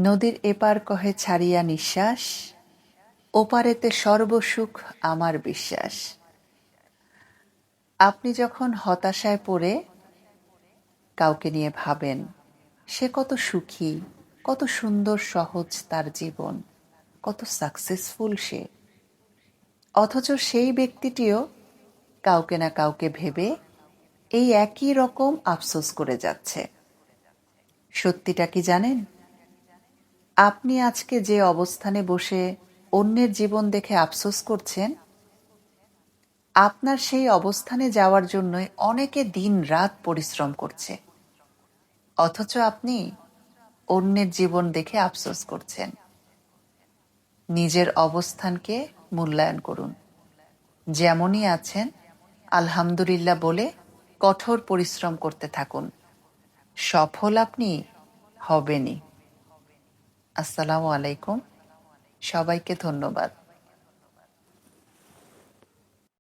নদীর এপার কহে ছাড়িয়া নিঃশ্বাস, ওপারেতে সর্বসুখ আমার বিশ্বাস। আপনি যখন হতাশায় পড়ে কাউকে নিয়ে ভাবেন সে কত সুখী, কত সুন্দর সহজ তার জীবন, কত সাকসেসফুল সে, অথচ সেই ব্যক্তিটিও কাউকে না কাউকে ভেবে এই একই রকম আফসোস করে যাচ্ছে। সত্যিটা কি জানেন? আপনি আজকে যে অবস্থানে বসে অন্যের জীবন দেখে আফসোস করছেন, আপনার সেই অবস্থানে যাওয়ার জন্য অনেকে দিন রাত পরিশ্রম করছে, অথচ আপনি অন্যের জীবন দেখে আফসোস করছেন। নিজের অবস্থানকে মূল্যায়ন করুন। যেমনই আছেন আলহামদুলিল্লাহ বলে কঠোর পরিশ্রম করতে থাকুন। সফল আপনি হবেনই। আসসালামু আলাইকুম। সবাইকে ধন্যবাদ।